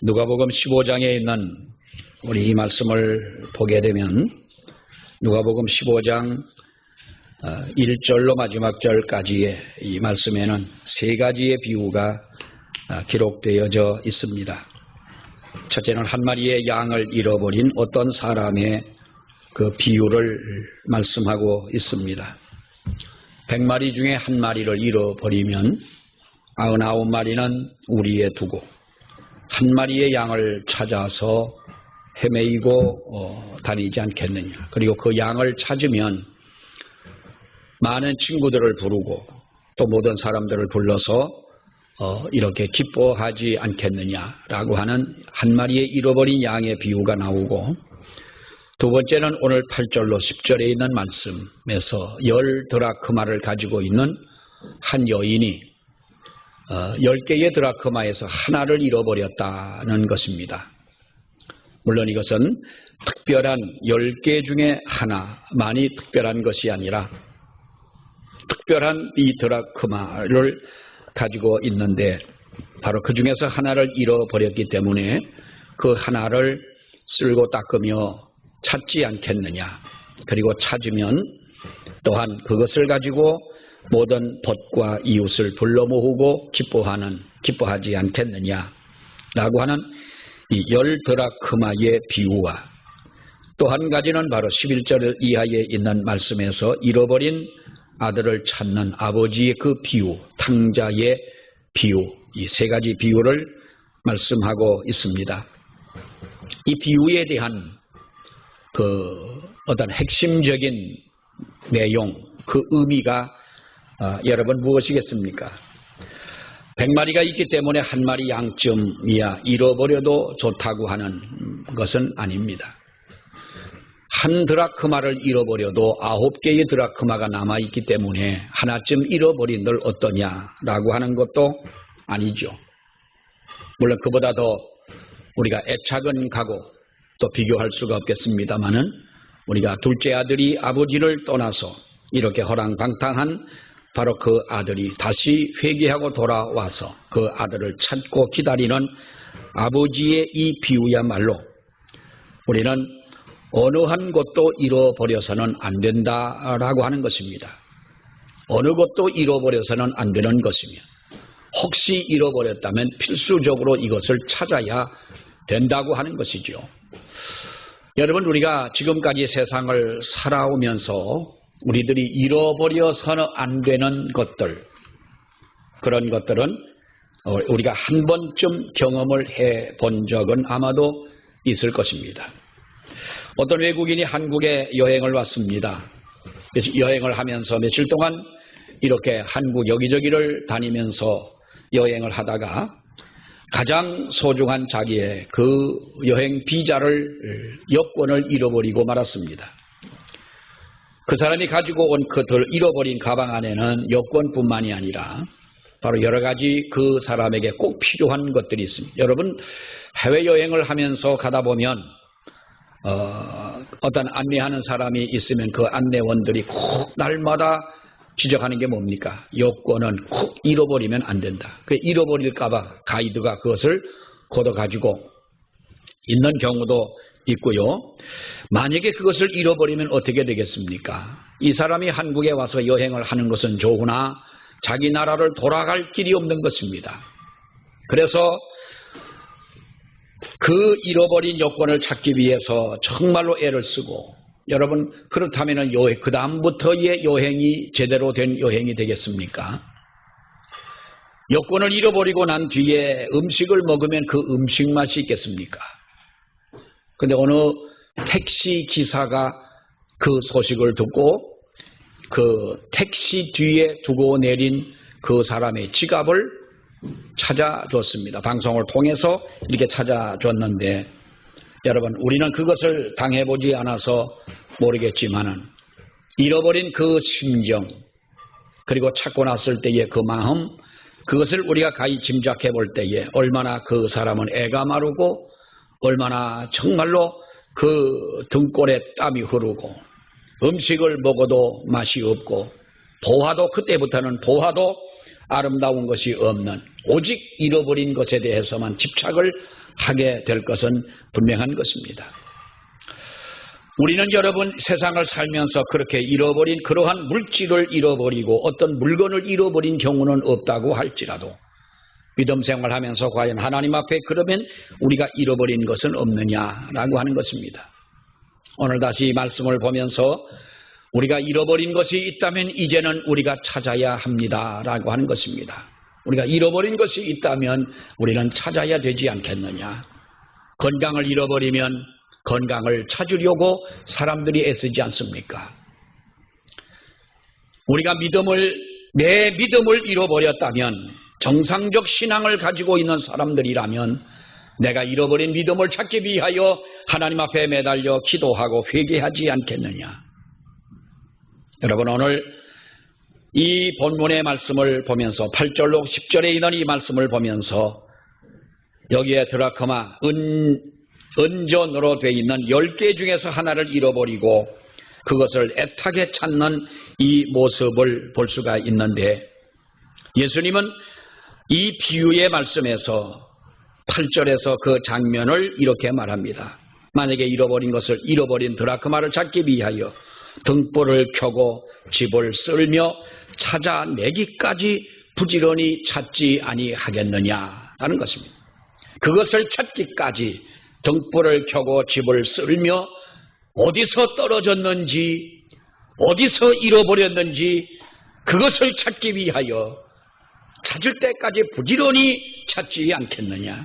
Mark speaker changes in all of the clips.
Speaker 1: 누가복음 15장에 있는 우리 이 말씀을 보게 되면 누가복음 15장 1절로 마지막 절까지의 이 말씀에는 세 가지의 비유가 기록되어져 있습니다. 첫째는 한 마리의 양을 잃어버린 어떤 사람의 그 비유를 말씀하고 있습니다. 100마리 중에 한 마리를 잃어버리면 99마리는 우리에 두고 한 마리의 양을 찾아서 헤매이고 다니지 않겠느냐. 그리고 그 양을 찾으면 많은 친구들을 부르고 또 모든 사람들을 불러서 이렇게 기뻐하지 않겠느냐라고 하는 한 마리의 잃어버린 양의 비유가 나오고, 두 번째는 오늘 8절로 10절에 있는 말씀에서 10드라크마를 가지고 있는 한 여인이 10개의 드라크마에서 하나를 잃어버렸다는 것입니다. 물론 이것은 특별한 10개 중에 하나만이 특별한 것이 아니라 특별한 이 드라크마를 가지고 있는데 바로 그 중에서 하나를 잃어버렸기 때문에 그 하나를 쓸고 닦으며 찾지 않겠느냐. 그리고 찾으면 또한 그것을 가지고 모든 벗과 이웃을 불러 모으고 기뻐하지 않겠느냐라고 하는 이 10드라크마의 비유와, 또 한 가지는 바로 11절 이하에 있는 말씀에서 잃어버린 아들을 찾는 아버지의 그 비유, 탕자의 비유, 이 세 가지 비유를 말씀하고 있습니다. 이 비유에 대한 그 어떤 핵심적인 내용, 그 의미가 여러분 무엇이겠습니까? 100마리가 있기 때문에 한 마리 양쯤이야 잃어버려도 좋다고 하는 것은 아닙니다. 한 드라크마를 잃어버려도 9개의 드라크마가 남아있기 때문에 하나쯤 잃어버린들 어떠냐라고 하는 것도 아니죠. 물론 그보다 더 우리가 애착은 가고 또 비교할 수가 없겠습니다만은, 우리가 둘째 아들이 아버지를 떠나서 이렇게 허랑방탕한 바로 그 아들이 다시 회개하고 돌아와서 그 아들을 찾고 기다리는 아버지의 이 비유야말로 우리는 어느 한 것도 잃어버려서는 안 된다라고 하는 것입니다. 어느 것도 잃어버려서는 안 되는 것이며, 혹시 잃어버렸다면 필수적으로 이것을 찾아야 된다고 하는 것이죠. 여러분, 우리가 지금까지 세상을 살아오면서 우리들이 잃어버려서는 안 되는 것들, 그런 것들은 우리가 한 번쯤 경험을 해본 적은 아마도 있을 것입니다. 어떤 외국인이 한국에 여행을 왔습니다. 여행을 하면서 며칠 동안 이렇게 한국 여기저기를 다니면서 여행을 하다가 가장 소중한 자기의 그 여행 비자를, 여권을 잃어버리고 말았습니다. 그 사람이 가지고 온 그 잃어버린 가방 안에는 여권뿐만이 아니라 바로 여러 가지 그 사람에게 꼭 필요한 것들이 있습니다. 여러분, 해외여행을 하면서 가다 보면 어떤 안내하는 사람이 있으면 그 안내원들이 꼭 날마다 지적하는 게 뭡니까? 여권은 꼭 잃어버리면 안 된다. 그 잃어버릴까봐 가이드가 그것을 걷어 가지고 있는 경우도 있고요. 만약에 그것을 잃어버리면 어떻게 되겠습니까? 이 사람이 한국에 와서 여행을 하는 것은 좋으나 자기 나라를 돌아갈 길이 없는 것입니다. 그래서 그 잃어버린 여권을 찾기 위해서 정말로 애를 쓰고, 여러분, 그렇다면 그 다음부터의 여행이 제대로 된 여행이 되겠습니까? 여권을 잃어버리고 난 뒤에 음식을 먹으면 그 음식 맛이 있겠습니까? 근데 어느 택시 기사가 그 소식을 듣고 그 택시 뒤에 두고 내린 그 사람의 지갑을 찾아줬습니다. 방송을 통해서 이렇게 찾아줬는데, 여러분, 우리는 그것을 당해보지 않아서 모르겠지만은 잃어버린 그 심정, 그리고 찾고 났을 때의 그 마음, 그것을 우리가 가히 짐작해 볼 때에 얼마나 그 사람은 애가 마르고 얼마나 정말로 그 등골에 땀이 흐르고 음식을 먹어도 맛이 없고 보화도, 그때부터는 보화도 아름다운 것이 없는, 오직 잃어버린 것에 대해서만 집착을 하게 될 것은 분명한 것입니다. 우리는 여러분 세상을 살면서 그렇게 잃어버린 그러한 물질을 잃어버리고 어떤 물건을 잃어버린 경우는 없다고 할지라도 믿음 생활하면서 과연 하나님 앞에 그러면 우리가 잃어버린 것은 없느냐라고 하는 것입니다. 오늘 다시 이 말씀을 보면서 우리가 잃어버린 것이 있다면 이제는 우리가 찾아야 합니다라고 하는 것입니다. 우리가 잃어버린 것이 있다면 우리는 찾아야 되지 않겠느냐. 건강을 잃어버리면 건강을 찾으려고 사람들이 애쓰지 않습니까? 우리가 내 믿음을 잃어버렸다면 정상적 신앙을 가지고 있는 사람들이라면 내가 잃어버린 믿음을 찾기 위하여 하나님 앞에 매달려 기도하고 회개하지 않겠느냐. 여러분 오늘 이 본문의 말씀을 보면서 8절로 10절에 있는 이 말씀을 보면서 여기에 드라크마 은전으로 되어 있는 10개 중에서 하나를 잃어버리고 그것을 애타게 찾는 이 모습을 볼 수가 있는데 예수님은 이 비유의 말씀에서 8절에서 그 장면을 이렇게 말합니다. 만약에 잃어버린 드라크마를 찾기 위하여 등불을 켜고 집을 쓸며 찾아내기까지 부지런히 찾지 아니하겠느냐라는 것입니다. 그것을 찾기까지 등불을 켜고 집을 쓸며 어디서 떨어졌는지 어디서 잃어버렸는지 그것을 찾기 위하여 찾을 때까지 부지런히 찾지 않겠느냐.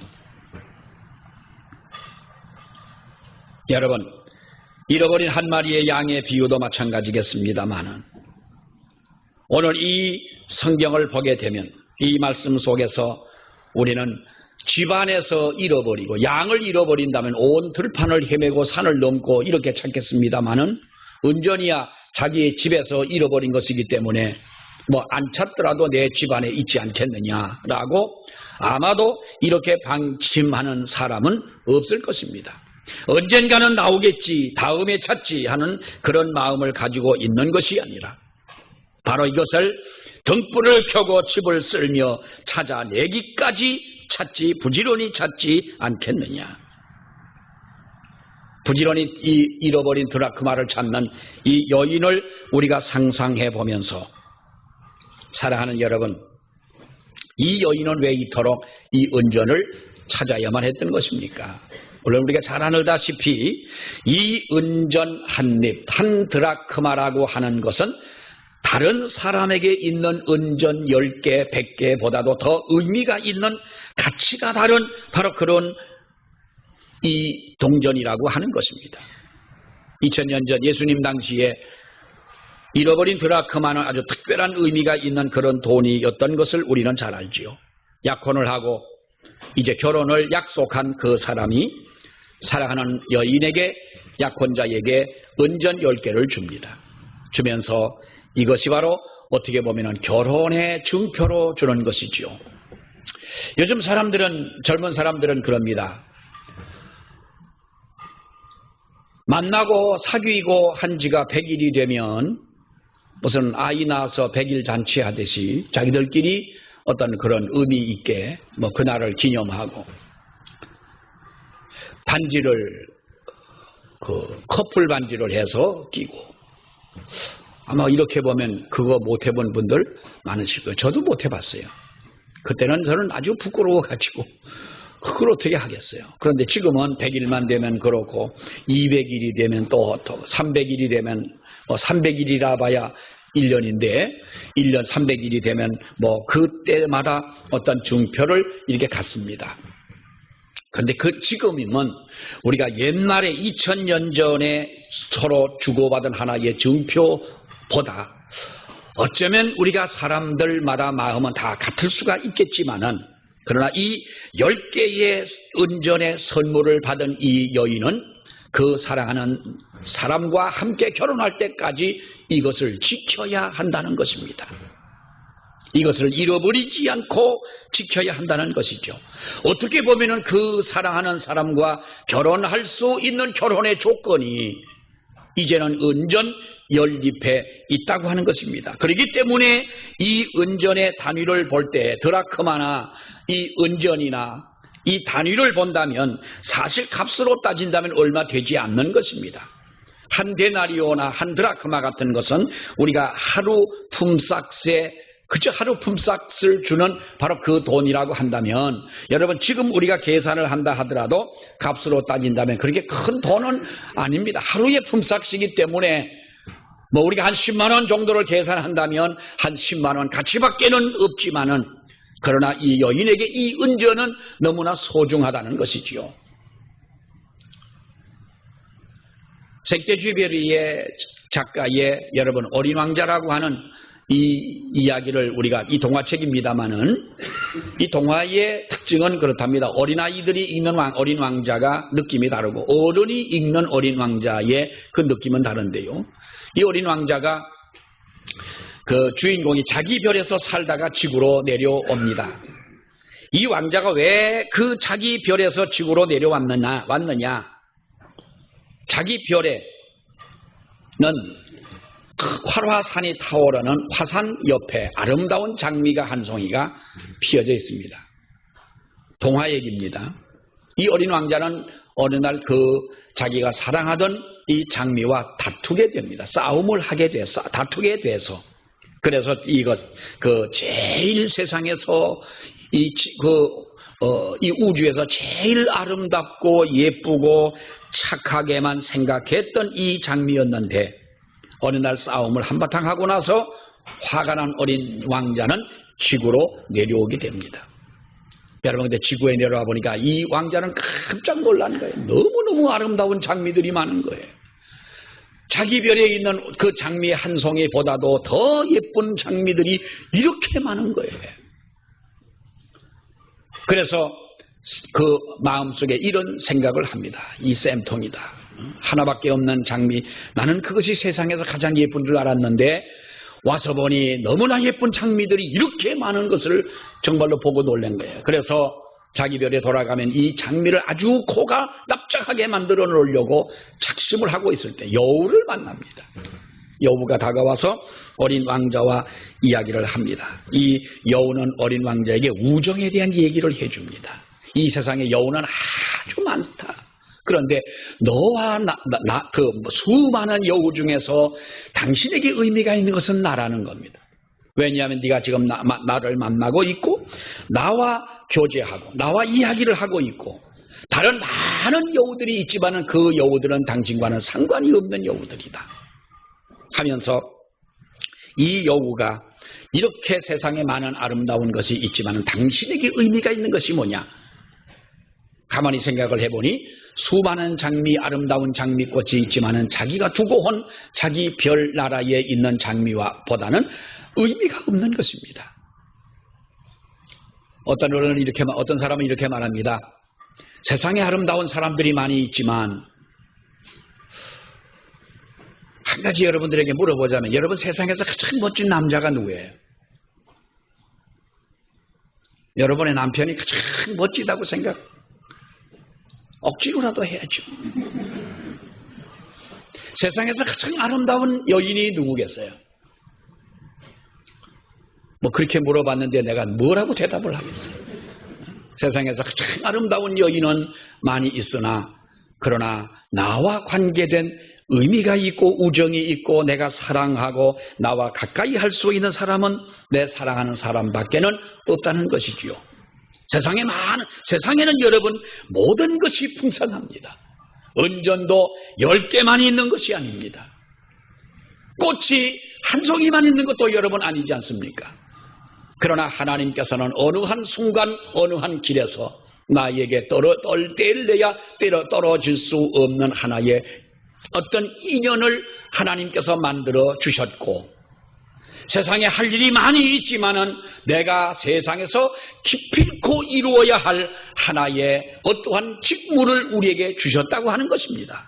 Speaker 1: 여러분 잃어버린 한 마리의 양의 비유도 마찬가지겠습니다만은 오늘 이 성경을 보게 되면 이 말씀 속에서 우리는 집안에서 잃어버리고 양을 잃어버린다면 온 들판을 헤매고 산을 넘고 이렇게 찾겠습니다만은 은전이야 자기 집에서 잃어버린 것이기 때문에 안 찾더라도 내 집안에 있지 않겠느냐라고 아마도 이렇게 방심하는 사람은 없을 것입니다. 언젠가는 나오겠지, 다음에 찾지 하는 그런 마음을 가지고 있는 것이 아니라 바로 이것을 등불을 켜고 집을 쓸며 찾아내기까지 부지런히 찾지 않겠느냐. 부지런히 이 잃어버린 드라크마를 찾는 이 여인을 우리가 상상해 보면서 사랑하는 여러분, 이 여인은 왜 이토록 이 은전을 찾아야만 했던 것입니까? 물론 우리가 잘 아다시피 이 은전 한 드라크마라고 하는 것은 다른 사람에게 있는 은전 10개, 100개보다도 더 의미가 있는 가치가 다른 바로 그런 이 동전이라고 하는 것입니다. 2000년 전 예수님 당시에 잃어버린 드라크마는 아주 특별한 의미가 있는 그런 돈이었던 것을 우리는 잘 알지요. 약혼을 하고 이제 결혼을 약속한 그 사람이 사랑하는 여인에게 약혼자에게 은전 10개를 줍니다. 주면서 이것이 바로 어떻게 보면 결혼의 증표로 주는 것이죠. 요즘 젊은 사람들은 그럽니다. 만나고 사귀고 한 지가 100일이 되면 무슨 아이 낳아서 100일 잔치하듯이 자기들끼리 어떤 그런 의미 있게 그날을 기념하고 반지를 커플 반지를 해서 끼고 아마 이렇게 보면 그거 못 해본 분들 많으실 거예요. 저도 못 해봤어요. 그때는 저는 아주 부끄러워가지고 그걸 어떻게 하겠어요. 그런데 지금은 100일만 되면 그렇고 200일이 되면 또 300일이 되면 300일이라 봐야 1년인데 1년 300일이 되면 그때마다 어떤 증표를 이렇게 갖습니다. 그런데 지금이면 우리가 옛날에 2000년 전에 서로 주고받은 하나의 증표보다 어쩌면 우리가 사람들마다 마음은 다 같을 수가 있겠지만은 그러나 이 10개의 은전의 선물을 받은 이 여인은 그 사랑하는 사람과 함께 결혼할 때까지 이것을 지켜야 한다는 것입니다. 이것을 잃어버리지 않고 지켜야 한다는 것이죠. 어떻게 보면은 그 사랑하는 사람과 결혼할 수 있는 결혼의 조건이 이제는 은전 연립에 있다고 하는 것입니다. 그렇기 때문에 이 은전의 단위를 볼 때 드라크마나 이 은전이나 이 단위를 본다면 사실 값으로 따진다면 얼마 되지 않는 것입니다. 한 데나리오나 한 드라크마 같은 것은 우리가 하루 품삯에 그저 하루 품삯을 주는 바로 그 돈이라고 한다면, 여러분 지금 우리가 계산을 한다 하더라도 값으로 따진다면 그렇게 큰 돈은 아닙니다. 하루의 품삯이기 때문에 뭐 우리가 한 10만 원 정도를 계산한다면 한 10만 원 가치밖에는 없지만은, 그러나 이 여인에게 이 은전은 너무나 소중하다는 것이지요. 생떼쥐베리의 작가의 여러분 어린 왕자라고 하는 이 이야기를 우리가, 이 동화책입니다마는 이 동화의 특징은 그렇답니다. 어린아이들이 읽는 어린 왕자가 느낌이 다르고 어른이 읽는 어린 왕자의 그 느낌은 다른데요. 이 어린 왕자가 그 주인공이 자기 별에서 살다가 지구로 내려옵니다. 이 왕자가 왜 그 자기 별에서 지구로 내려왔느냐? 자기 별에는 활화산이 타오르는 화산 옆에 아름다운 장미가 한 송이가 피어져 있습니다. 동화 얘기입니다. 이 어린 왕자는 어느 날 그 자기가 사랑하던 이 장미와 다투게 됩니다. 싸움을 하게 돼서, 다투게 돼서. 그래서 그 제일 세상에서 이 우주에서 제일 아름답고 예쁘고 착하게만 생각했던 이 장미였는데, 어느 날 싸움을 한바탕 하고 나서 화가 난 어린 왕자는 지구로 내려오게 됩니다. 여러분, 근데 지구에 내려와 보니까 이 왕자는 깜짝 놀란 거예요. 너무너무 아름다운 장미들이 많은 거예요. 자기 별에 있는 그 장미 한 송이보다도 더 예쁜 장미들이 이렇게 많은 거예요. 그래서 그 마음속에 이런 생각을 합니다. 이 쌤통이다. 하나밖에 없는 장미, 나는 그것이 세상에서 가장 예쁜 줄 알았는데 와서 보니 너무나 예쁜 장미들이 이렇게 많은 것을 정말로 보고 놀란 거예요. 그래서 자기 별에 돌아가면 이 장미를 아주 코가 납작하게 만들어 놓으려고 작심을 하고 있을 때 여우를 만납니다. 여우가 다가와서 어린 왕자와 이야기를 합니다. 이 여우는 어린 왕자에게 우정에 대한 얘기를 해줍니다. 이 세상에 여우는 아주 많다. 그런데 너와 그 수많은 여우 중에서 당신에게 의미가 있는 것은 나라는 겁니다. 왜냐하면 네가 지금 나를 만나고 있고 나와 교제하고 나와 이야기를 하고 있고 다른 많은 여우들이 있지만은 그 여우들은 당신과는 상관이 없는 여우들이다 하면서, 이 여우가 이렇게 세상에 많은 아름다운 것이 있지만은 당신에게 의미가 있는 것이 뭐냐? 가만히 생각을 해보니 수많은 아름다운 장미꽃이 있지만은 자기가 두고 온 자기 별 나라에 있는 장미와 보다는 의미가 없는 것입니다. 어떤 사람은 이렇게 말합니다. 세상에 아름다운 사람들이 많이 있지만, 한 가지 여러분들에게 물어보자면, 여러분 세상에서 가장 멋진 남자가 누구예요? 여러분의 남편이 가장 멋지다고 억지로라도 해야죠. 세상에서 가장 아름다운 여인이 누구겠어요? 뭐 그렇게 물어봤는데 내가 뭐라고 대답을 하겠어요? 세상에서 가장 아름다운 여인은 많이 있으나, 그러나 나와 관계된 의미가 있고 우정이 있고 내가 사랑하고 나와 가까이 할 수 있는 사람은 내 사랑하는 사람밖에는 없다는 것이지요. 세상에는 여러분 모든 것이 풍성합니다. 은전도 10개만 있는 것이 아닙니다. 꽃이 한 송이만 있는 것도 여러분 아니지 않습니까? 그러나 하나님께서는 어느 한 순간 어느 한 길에서 나에게 때를 내야 떨어질 수 없는 하나의 어떤 인연을 하나님께서 만들어 주셨고, 세상에 할 일이 많이 있지만은 내가 세상에서 기필코 이루어야 할 하나의 어떠한 직무를 우리에게 주셨다고 하는 것입니다.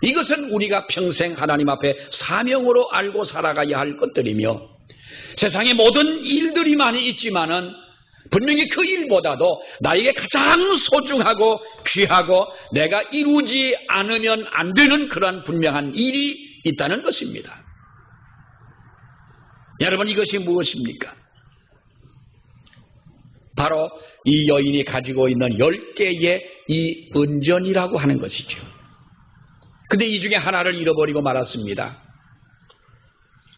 Speaker 1: 이것은 우리가 평생 하나님 앞에 사명으로 알고 살아가야 할 것들이며, 세상에 모든 일들이 많이 있지만은 분명히 그 일보다도 나에게 가장 소중하고 귀하고 내가 이루지 않으면 안 되는 그러한 분명한 일이 있다는 것입니다. 여러분, 이것이 무엇입니까? 바로 이 여인이 가지고 있는 10개의 이 은전이라고 하는 것이죠. 근데 이 중에 하나를 잃어버리고 말았습니다.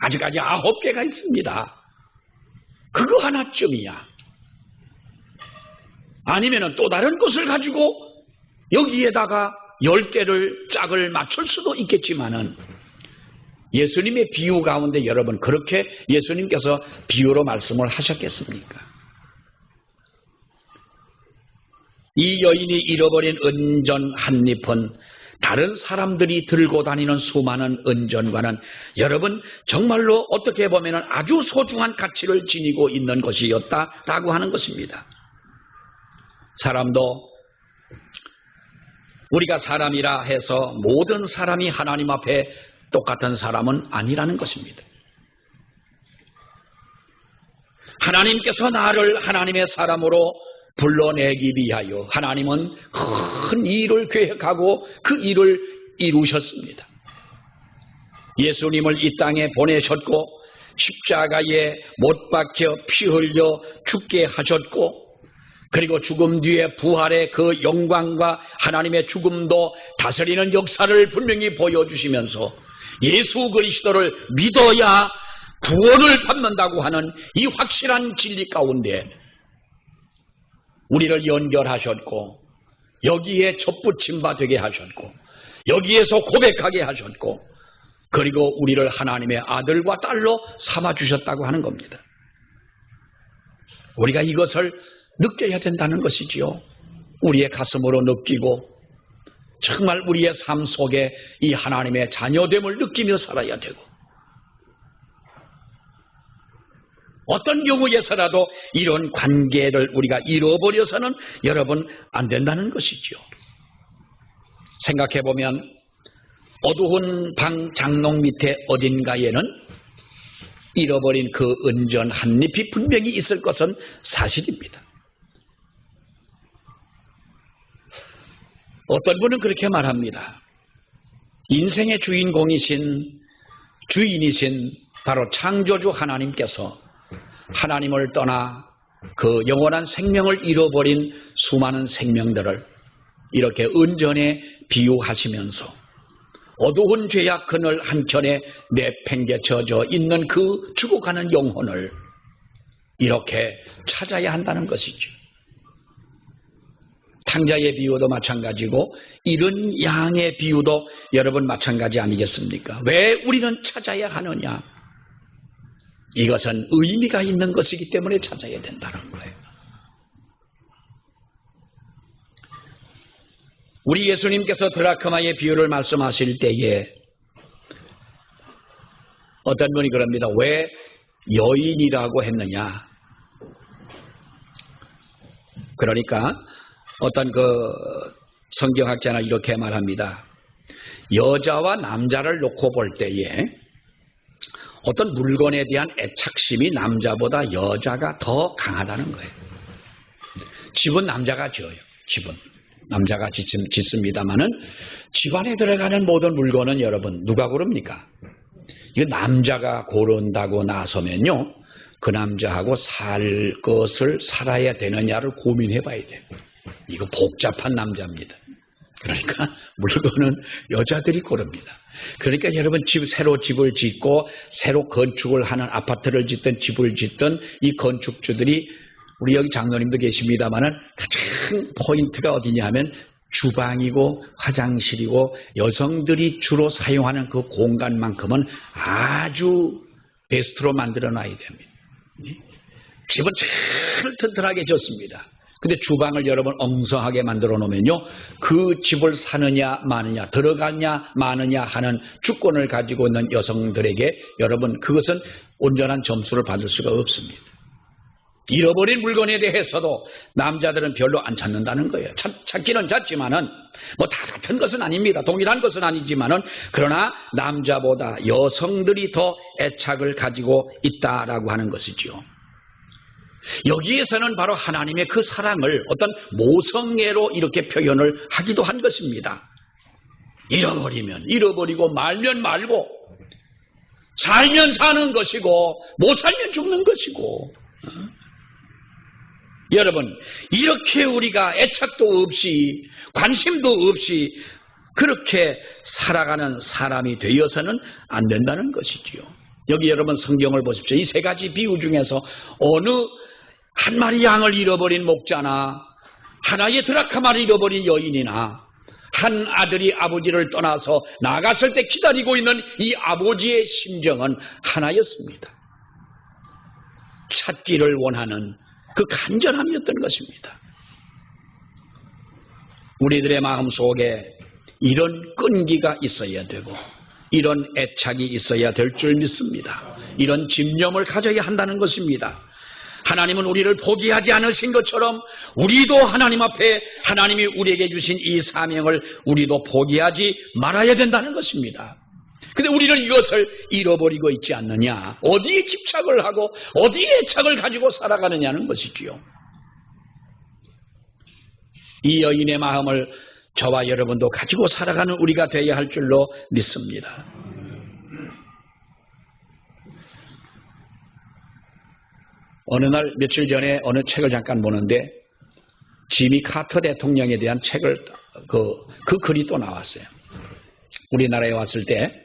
Speaker 1: 아직까지 9개가 있습니다. 그거 하나쯤이야. 아니면은 또 다른 것을 가지고 여기에다가 10개를 짝을 맞출 수도 있겠지만은 예수님의 비유 가운데 여러분 그렇게 예수님께서 비유로 말씀을 하셨겠습니까? 이 여인이 잃어버린 은전 한 잎은 다른 사람들이 들고 다니는 수많은 은전과는 여러분 정말로 어떻게 보면 아주 소중한 가치를 지니고 있는 것이었다라고 하는 것입니다. 사람도 우리가 사람이라 해서 모든 사람이 하나님 앞에 똑같은 사람은 아니라는 것입니다. 하나님께서 나를 하나님의 사람으로 불러내기 위하여 하나님은 큰 일을 계획하고 그 일을 이루셨습니다. 예수님을 이 땅에 보내셨고 십자가에 못 박혀 피 흘려 죽게 하셨고 그리고 죽음 뒤에 부활의 그 영광과 하나님의 죽음도 다스리는 역사를 분명히 보여주시면서 예수 그리스도를 믿어야 구원을 받는다고 하는 이 확실한 진리 가운데 우리를 연결하셨고 여기에 접붙임 바 되게 하셨고 여기에서 고백하게 하셨고 그리고 우리를 하나님의 아들과 딸로 삼아주셨다고 하는 겁니다. 우리가 이것을 느껴야 된다는 것이지요. 우리의 가슴으로 느끼고 정말 우리의 삶 속에 이 하나님의 자녀됨을 느끼며 살아야 되고 어떤 경우에서라도 이런 관계를 우리가 잃어버려서는 여러분 안 된다는 것이죠. 생각해보면 어두운 방 장롱 밑에 어딘가에는 잃어버린 그 은전 한 잎이 분명히 있을 것은 사실입니다. 어떤 분은 그렇게 말합니다. 인생의 주인이신 바로 창조주 하나님께서 하나님을 떠나 그 영원한 생명을 잃어버린 수많은 생명들을 이렇게 은전에 비유하시면서 어두운 죄악 그늘 한켠에 내팽개쳐져 있는 그 죽어가는 영혼을 이렇게 찾아야 한다는 것이죠. 탕자의 비유도 마찬가지고 이런 양의 비유도 여러분 마찬가지 아니겠습니까? 왜 우리는 찾아야 하느냐? 이것은 의미가 있는 것이기 때문에 찾아야 된다는 거예요. 우리 예수님께서 드라크마의 비유를 말씀하실 때에 어떤 분이 그럽니다. 왜 여인이라고 했느냐? 그러니까 어떤 그 성경학자는 이렇게 말합니다. 여자와 남자를 놓고 볼 때에 어떤 물건에 대한 애착심이 남자보다 여자가 더 강하다는 거예요. 집은 남자가 지어요. 집은 남자가 짓습니다만은 집 안에 들어가는 모든 물건은 여러분 누가 고릅니까? 이거 남자가 고른다고 나서면요, 그 남자하고 살 것을 살아야 되느냐를 고민해 봐야 돼요. 이거 복잡한 남자입니다. 그러니까 물건은 여자들이 고릅니다. 그러니까 여러분 새로 집을 짓고 새로 건축을 하는 아파트를 짓든 집을 짓든 이 건축주들이 우리 여기 장로님도 계십니다만은 가장 포인트가 어디냐 하면 주방이고 화장실이고 여성들이 주로 사용하는 그 공간만큼은 아주 베스트로 만들어 놔야 됩니다. 집은 잘 튼튼하게 졌습니다. 근데 주방을 여러분 엉성하게 만들어 놓으면요, 그 집을 사느냐 마느냐, 들어가냐 마느냐 하는 주권을 가지고 있는 여성들에게 여러분 그것은 온전한 점수를 받을 수가 없습니다. 잃어버린 물건에 대해서도 남자들은 별로 안 찾는다는 거예요. 찾기는 찾지만은 뭐 다 같은 것은 아닙니다. 동일한 것은 아니지만은 그러나 남자보다 여성들이 더 애착을 가지고 있다라고 하는 것이죠. 여기에서는 바로 하나님의 그 사랑을 어떤 모성애로 이렇게 표현을 하기도 한 것입니다. 잃어버리면 잃어버리고 말면 말고 살면 사는 것이고 못 살면 죽는 것이고 여러분, 이렇게 우리가 애착도 없이 관심도 없이 그렇게 살아가는 사람이 되어서는 안 된다는 것이지요. 여기 여러분 성경을 보십시오. 이 세 가지 비유 중에서 어느 한 마리 양을 잃어버린 목자나 하나의 드라크마를 잃어버린 여인이나 한 아들이 아버지를 떠나서 나갔을 때 기다리고 있는 이 아버지의 심정은 하나였습니다. 찾기를 원하는 그 간절함이었던 것입니다. 우리들의 마음속에 이런 끈기가 있어야 되고 이런 애착이 있어야 될 줄 믿습니다. 이런 집념을 가져야 한다는 것입니다. 하나님은 우리를 포기하지 않으신 것처럼 우리도 하나님 앞에 하나님이 우리에게 주신 이 사명을 우리도 포기하지 말아야 된다는 것입니다. 근데 우리는 이것을 잃어버리고 있지 않느냐, 어디에 집착을 하고 어디에 애착을 가지고 살아가느냐는 것이지요. 이 여인의 마음을 저와 여러분도 가지고 살아가는 우리가 되어야 할 줄로 믿습니다. 어느 날 며칠 전에 어느 책을 잠깐 보는데 지미 카터 대통령에 대한 책을 그 글이 또 나왔어요. 우리나라에 왔을 때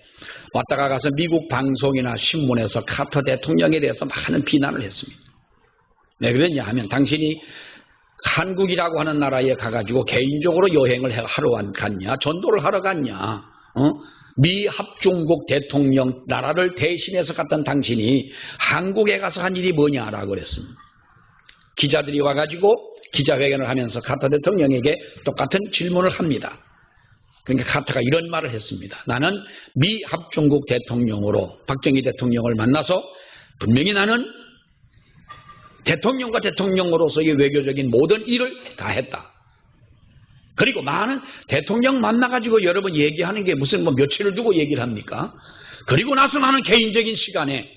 Speaker 1: 왔다가 가서 미국 방송이나 신문에서 카터 대통령에 대해서 많은 비난을 했습니다. 왜 그랬냐 하면 당신이 한국이라고 하는 나라에 가가지고 개인적으로 여행을 하러 갔냐, 전도를 하러 갔냐, 미 합중국 대통령 나라를 대신해서 갔던 당신이 한국에 가서 한 일이 뭐냐라고 그랬습니다. 기자들이 와가지고 기자회견을 하면서 카터 대통령에게 똑같은 질문을 합니다. 그러니까 카터가 이런 말을 했습니다. 나는 미 합중국 대통령으로 박정희 대통령을 만나서 분명히 나는 대통령과 대통령으로서의 외교적인 모든 일을 다 했다. 그리고 나는 대통령 만나가지고 여러분 얘기하는 게 무슨 며칠을 두고 얘기를 합니까? 그리고 나서 나는 개인적인 시간에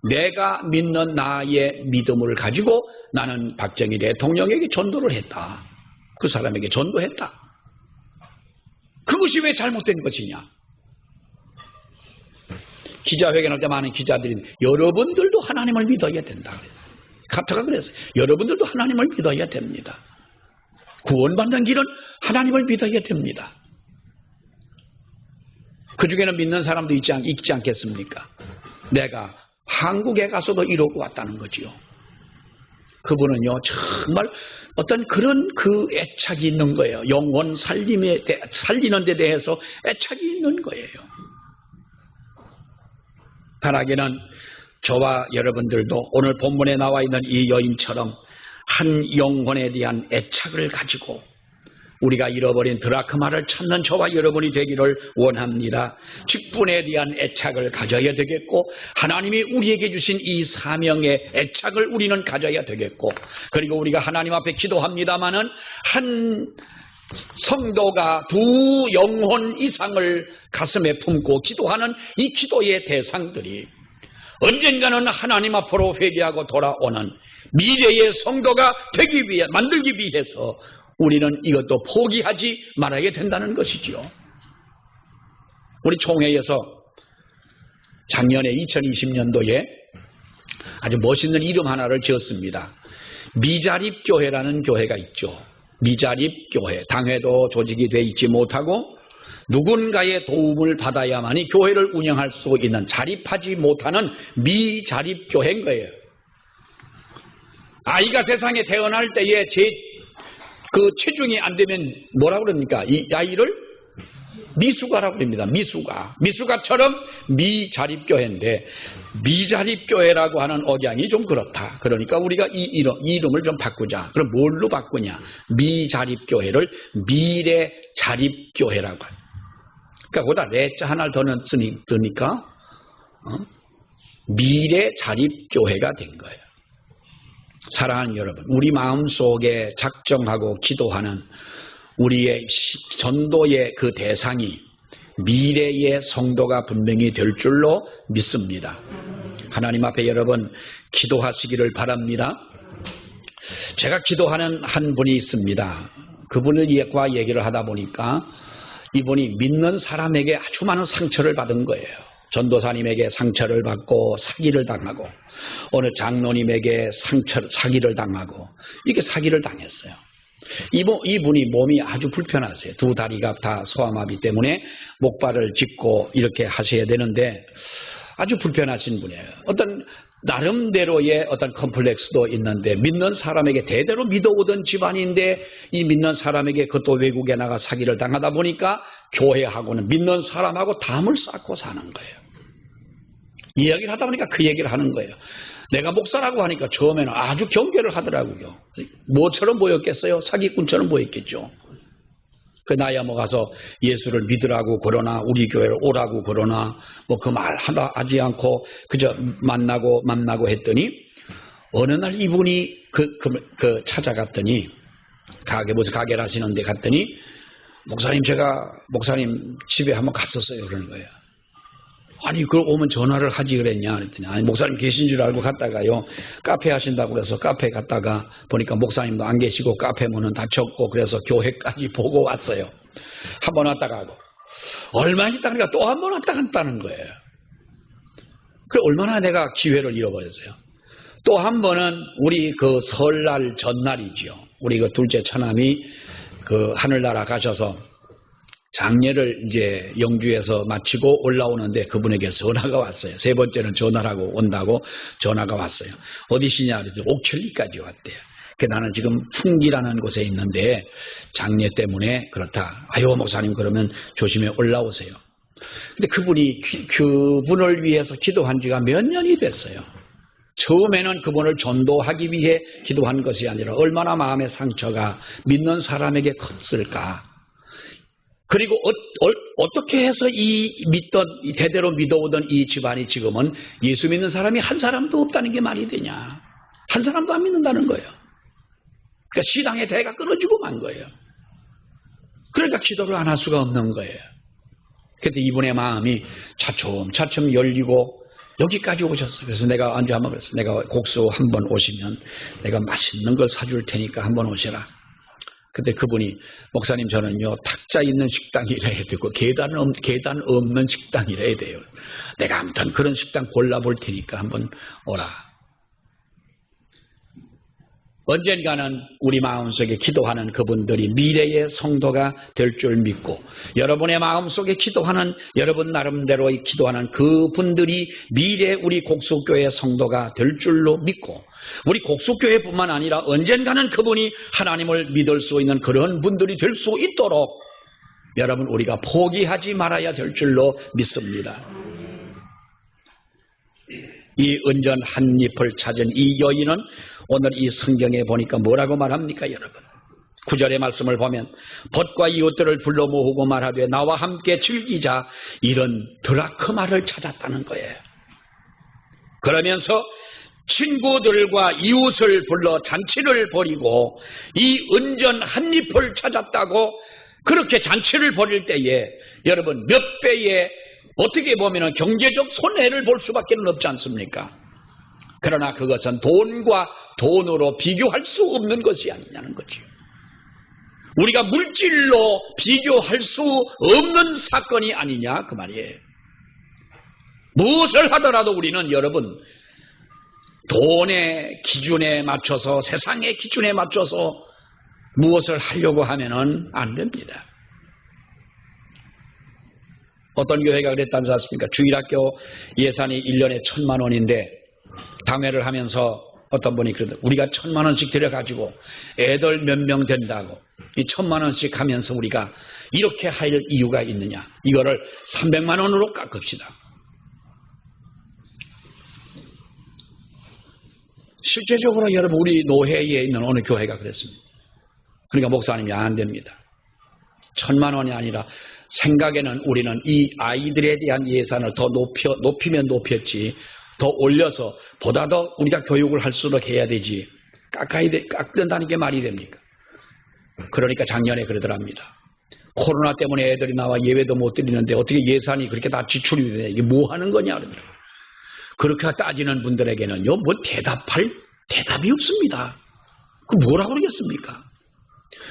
Speaker 1: 내가 믿는 나의 믿음을 가지고 나는 박정희 대통령에게 전도를 했다. 그 사람에게 전도했다. 그것이 왜 잘못된 것이냐? 기자회견할 때 많은 기자들이 여러분들도 하나님을 믿어야 된다. 카터가 그랬어요. 여러분들도 하나님을 믿어야 됩니다. 구원받는 길은 하나님을 믿어야 됩니다. 그 중에는 믿는 사람도 있지 않겠습니까? 내가 한국에 가서도 이러고 왔다는 거지요. 그분은요 정말 어떤 그런 그 애착이 있는 거예요. 영혼 살리는 데 대해서 애착이 있는 거예요. 바라기는 저와 여러분들도 오늘 본문에 나와 있는 이 여인처럼 한 영혼에 대한 애착을 가지고 우리가 잃어버린 드라크마를 찾는 저와 여러분이 되기를 원합니다. 직분에 대한 애착을 가져야 되겠고 하나님이 우리에게 주신 이 사명의 애착을 우리는 가져야 되겠고 그리고 우리가 하나님 앞에 기도합니다마는 한 성도가 두 영혼 이상을 가슴에 품고 기도하는 이 기도의 대상들이 언젠가는 하나님 앞으로 회개하고 돌아오는 미래의 성도가 되기 위해 만들기 위해서 우리는 이것도 포기하지 말아야 된다는 것이지요. 우리 총회에서 작년에 2020년도에 아주 멋있는 이름 하나를 지었습니다. 미자립교회라는 교회가 있죠. 미자립교회. 당회도 조직이 되어 있지 못하고 누군가의 도움을 받아야만이 교회를 운영할 수 있는 자립하지 못하는 미자립교회인 거예요. 아이가 세상에 태어날 때에 체중이 안 되면 뭐라고 그럽니까? 이 아이를 미숙아라고 그럽니다. 미숙아처럼 미자립교회인데 미자립교회라고 하는 억양이 좀 그렇다. 그러니까 우리가 이 이름을 좀 바꾸자. 그럼 뭘로 바꾸냐? 미자립교회를 미래자립교회라고 합니다. 그러니까 거기다 레자 하나를 더 넣으니까 미래자립교회가 된 거예요. 사랑하는 여러분, 우리 마음속에 작정하고 기도하는 우리의 전도의 그 대상이 미래의 성도가 분명히 될 줄로 믿습니다. 하나님 앞에 여러분 기도하시기를 바랍니다. 제가 기도하는 한 분이 있습니다. 그분과 얘기를 하다 보니까 이분이 믿는 사람에게 아주 많은 상처를 받은 거예요. 전도사님에게 상처를 받고 사기를 당하고 어느 장로님에게 사기를 당하고 이렇게 사기를 당했어요. 이분이 몸이 아주 불편하세요. 두 다리가 다 소아마비 때문에 목발을 짚고 이렇게 하셔야 되는데 아주 불편하신 분이에요. 어떤 나름대로의 어떤 컴플렉스도 있는데 믿는 사람에게 대대로 믿어오던 집안인데 이 믿는 사람에게 그것도 외국에 나가 사기를 당하다 보니까 교회하고는 믿는 사람하고 담을 쌓고 사는 거예요. 이야기를 하다 보니까 그 얘기를 하는 거예요. 내가 목사라고 하니까 처음에는 아주 경계를 하더라고요. 뭐처럼 보였겠어요? 사기꾼처럼 보였겠죠. 그 나야 뭐 가서 예수를 믿으라고 그러나 우리 교회를 오라고 그러나 뭐 그 말 하지 않고 그저 만나고 했더니 어느 날 이분이 찾아갔더니 무슨 가게를 하시는데 갔더니 목사님 집에 한번 갔었어요. 그러는 거예요. 아니 그걸 오면 전화를 하지 그랬냐 그랬더니 아니 목사님 계신 줄 알고 갔다가요 카페 하신다고 그래서 카페 갔다가 보니까 목사님도 안 계시고 카페 문은 닫혔고 그래서 교회까지 보고 왔어요. 한 번 왔다 가고 얼마 있다 가니까 또 한 번 왔다 갔다는 거예요. 그래 얼마나 내가 기회를 잃어버렸어요. 또 한 번은 우리 그 설날 전날이지요. 우리 그 둘째 처남이 그 하늘나라 가셔서 장례를 이제 영주에서 마치고 올라오는데 그분에게 전화가 왔어요. 세 번째는 전화를 하고 온다고 전화가 왔어요. 어디시냐 그랬더니 옥천리까지 왔대요. 나는 지금 풍기라는 곳에 있는데 장례 때문에 그렇다. 아유 목사님 그러면 조심해 올라오세요. 근데 그분을 위해서 기도한 지가 몇 년이 됐어요. 처음에는 그분을 전도하기 위해 기도한 것이 아니라 얼마나 마음의 상처가 믿는 사람에게 컸을까. 그리고 어떻게 해서 대대로 믿어오던 이 집안이 지금은 예수 믿는 사람이 한 사람도 없다는 게 말이 되냐. 한 사람도 안 믿는다는 거예요. 그러니까 신앙의 대가 끊어지고 만 거예요. 그러니까 기도를 안 할 수가 없는 거예요. 그때 이분의 마음이 차츰 열리고 여기까지 오셨어요. 그래서 내가 언제 한번 그랬어요. 내가 곡수 한번 오시면 내가 맛있는 걸 사줄 테니까 한번 오시라. 근데 그분이 목사님 저는요 탁자 있는 식당이라 해야 되고 계단 없는 식당이라 해야 돼요. 내가 아무튼 그런 식당 골라볼 테니까 한번 오라. 언젠가는 우리 마음속에 기도하는 그분들이 미래의 성도가 될 줄 믿고 여러분의 마음속에 기도하는 여러분 나름대로 기도하는 그분들이 미래 우리 곡수교회 성도가 될 줄로 믿고 우리 곡수교회뿐만 아니라 언젠가는 그분이 하나님을 믿을 수 있는 그런 분들이 될 수 있도록 여러분 우리가 포기하지 말아야 될 줄로 믿습니다. 이 은전 한 잎을 찾은 이 여인은 오늘 이 성경에 보니까 뭐라고 말합니까 여러분? 9절의 말씀을 보면 벗과 이웃들을 불러 모으고 말하되 나와 함께 즐기자 이런 드라크마를 찾았다는 거예요. 그러면서 친구들과 이웃을 불러 잔치를 벌이고 이 은전 한 잎을 찾았다고 그렇게 잔치를 벌일 때에 여러분 몇 배의 어떻게 보면 경제적 손해를 볼 수밖에 없지 않습니까? 그러나 그것은 돈과 돈으로 비교할 수 없는 것이 아니냐는 거죠. 우리가 물질로 비교할 수 없는 사건이 아니냐 그 말이에요. 무엇을 하더라도 우리는 여러분 돈의 기준에 맞춰서 세상의 기준에 맞춰서 무엇을 하려고 하면은 안 됩니다. 어떤 교회가 그랬다지 않습니까? 주일학교 예산이 1년에 1,000만 원인데 당회를 하면서 어떤 분이 그러더라고요. 우리가 1,000만 원씩 들여가지고 애들 몇 명 된다고 이 1,000만 원씩 하면서 우리가 이렇게 할 이유가 있느냐. 이거를 300만 원으로 깎읍시다. 실제적으로 여러분 우리 노회에 있는 어느 교회가 그랬습니다. 그러니까 목사님이 안 됩니다. 1,000만 원이 아니라 생각에는 우리는 이 아이들에 대한 예산을 더 높이면 높였지 더 올려서 보다 더 우리가 교육을 할수록 해야 되지 깎는다는 게 말이 됩니까? 그러니까 작년에 그러더랍니다. 코로나 때문에 애들이 나와 예배도 못 드리는데 어떻게 예산이 그렇게 다 지출이 되냐 이게 뭐 하는 거냐 그러더라고요. 그렇게 따지는 분들에게는요 뭐 대답이 없습니다. 그 뭐라고 그러겠습니까?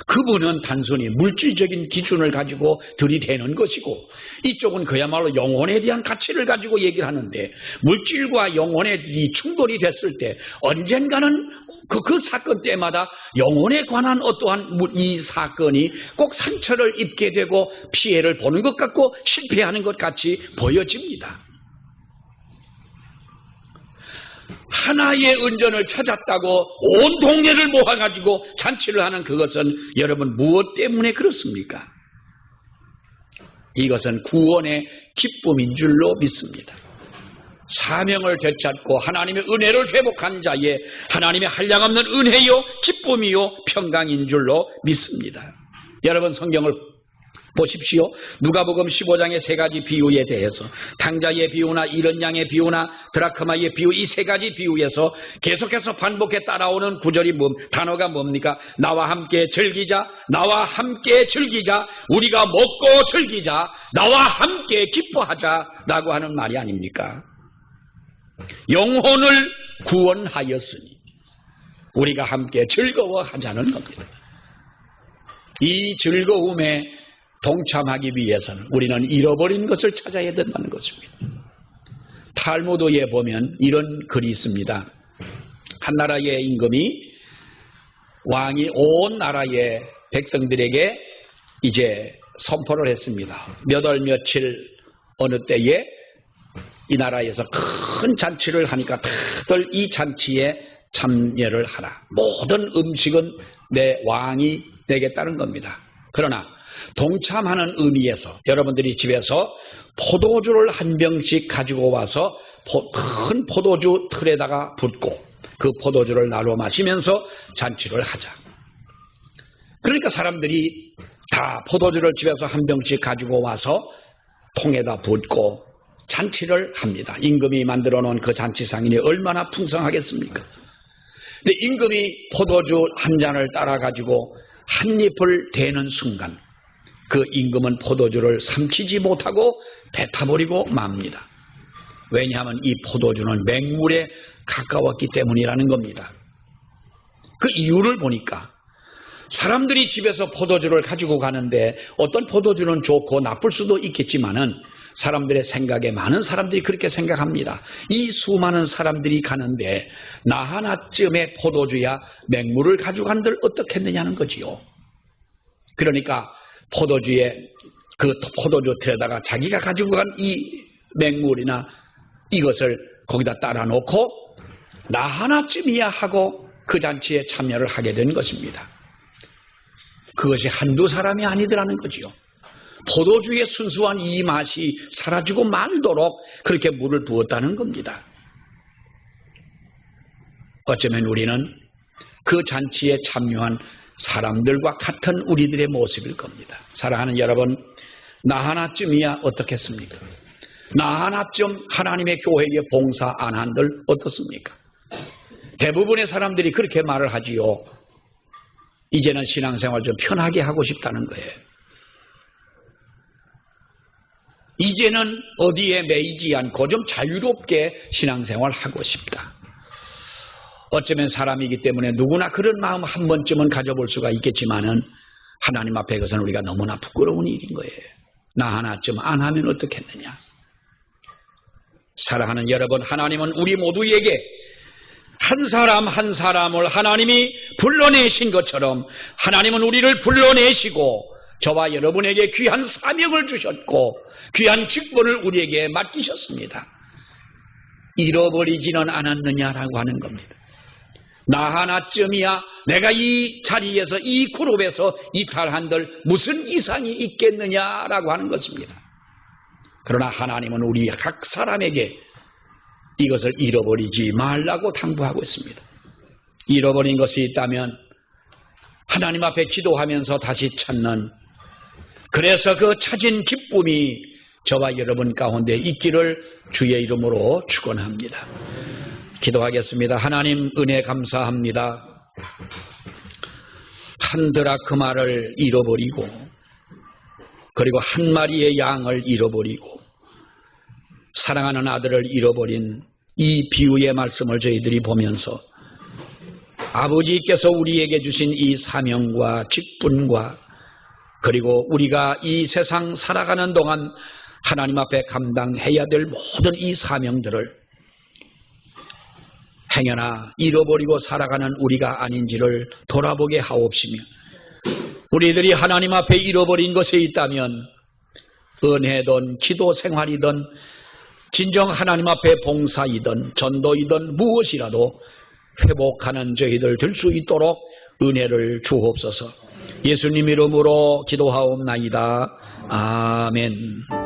Speaker 1: 그분은 단순히 물질적인 기준을 가지고 들이대는 것이고 이쪽은 그야말로 영혼에 대한 가치를 가지고 얘기를 하는데 물질과 영혼의 이 충돌이 됐을 때 언젠가는 그 사건 때마다 영혼에 관한 어떠한 이 사건이 꼭 상처를 입게 되고 피해를 보는 것 같고 실패하는 것 같이 보여집니다. 하나의 은전을 찾았다고 온 동네를 모아가지고 잔치를 하는 그것은 여러분 무엇 때문에 그렇습니까? 이것은 구원의 기쁨인 줄로 믿습니다. 사명을 되찾고 하나님의 은혜를 회복한 자의 하나님의 한량없는 은혜요 기쁨이요 평강인 줄로 믿습니다. 여러분 성경을 보십시오. 누가복음 15장의 세 가지 비유에 대해서 당자의 비유나 이른 양의 비유나 드라크마의 비유 이 세 가지 비유에서 계속해서 반복해 따라오는 구절이 단어가 뭡니까? 나와 함께 즐기자, 나와 함께 즐기자, 우리가 먹고 즐기자, 나와 함께 기뻐하자라고 하는 말이 아닙니까? 영혼을 구원하였으니 우리가 함께 즐거워하자는 겁니다. 이 즐거움에 동참하기 위해서는 우리는 잃어버린 것을 찾아야 된다는 것입니다. 탈무드에 보면 이런 글이 있습니다. 한 나라의 임금이 왕이 온 나라의 백성들에게 이제 선포를 했습니다. 몇 월 며칠 어느 때에 이 나라에서 큰 잔치를 하니까 다들 이 잔치에 참여를 하라. 모든 음식은 내 왕이 내겠다는 겁니다. 그러나 동참하는 의미에서 여러분들이 집에서 포도주를 한 병씩 가지고 와서 큰 포도주 틀에다가 붓고 그 포도주를 나눠 마시면서 잔치를 하자. 그러니까 사람들이 다 포도주를 집에서 한 병씩 가지고 와서 통에다 붓고 잔치를 합니다. 임금이 만들어 놓은 그 잔치상이 얼마나 풍성하겠습니까? 근데 임금이 포도주 한 잔을 따라 가지고 한 입을 대는 순간 그 임금은 포도주를 삼키지 못하고 뱉어버리고 맙니다. 왜냐하면 이 포도주는 맹물에 가까웠기 때문이라는 겁니다. 그 이유를 보니까 사람들이 집에서 포도주를 가지고 가는데 어떤 포도주는 좋고 나쁠 수도 있겠지만은 사람들의 생각에 많은 사람들이 그렇게 생각합니다. 이 수많은 사람들이 가는데 나 하나쯤의 포도주야 맹물을 가지고 간들 어떻겠느냐는 거지요. 그러니까 포도주에 그 포도주 틀에다가 자기가 가지고 간 이 맹물이나 이것을 거기다 따라 놓고 나 하나쯤이야 하고 그 잔치에 참여를 하게 된 것입니다. 그것이 한두 사람이 아니더라는 거지요. 포도주의 순수한 이 맛이 사라지고 말도록 그렇게 물을 부었다는 겁니다. 어쩌면 우리는 그 잔치에 참여한 사람들과 같은 우리들의 모습일 겁니다. 사랑하는 여러분, 나 하나쯤이야 어떻겠습니까? 나 하나쯤 하나님의 교회에 봉사 안 한들 어떻습니까? 대부분의 사람들이 그렇게 말을 하지요. 이제는 신앙생활 좀 편하게 하고 싶다는 거예요. 이제는 어디에 매이지 않고 좀 자유롭게 신앙생활 하고 싶다. 어쩌면 사람이기 때문에 누구나 그런 마음 한 번쯤은 가져볼 수가 있겠지만은 하나님 앞에 그것은 우리가 너무나 부끄러운 일인 거예요. 나 하나쯤 안 하면 어떻겠느냐. 사랑하는 여러분, 하나님은 우리 모두에게 한 사람 한 사람을 하나님이 불러내신 것처럼 하나님은 우리를 불러내시고 저와 여러분에게 귀한 사명을 주셨고 귀한 직분을 우리에게 맡기셨습니다. 잃어버리지는 않았느냐라고 하는 겁니다. 나 하나쯤이야 내가 이 자리에서 이 그룹에서 이탈한들 무슨 이상이 있겠느냐라고 하는 것입니다. 그러나 하나님은 우리 각 사람에게 이것을 잃어버리지 말라고 당부하고 있습니다. 잃어버린 것이 있다면 하나님 앞에 기도하면서 다시 찾는, 그래서 그 찾은 기쁨이 저와 여러분 가운데 있기를 주의 이름으로 축원합니다. 기도하겠습니다. 하나님 은혜 감사합니다. 한 드라크마를 잃어버리고 그리고 한 마리의 양을 잃어버리고 사랑하는 아들을 잃어버린 이 비유의 말씀을 저희들이 보면서 아버지께서 우리에게 주신 이 사명과 직분과 그리고 우리가 이 세상 살아가는 동안 하나님 앞에 감당해야 될 모든 이 사명들을 행여나 잃어버리고 살아가는 우리가 아닌지를 돌아보게 하옵시며, 우리들이 하나님 앞에 잃어버린 것이 있다면 은혜든 기도 생활이든 진정 하나님 앞에 봉사이든 전도이든 무엇이라도 회복하는 저희들 될 수 있도록 은혜를 주옵소서. 예수님 이름으로 기도하옵나이다. 아멘.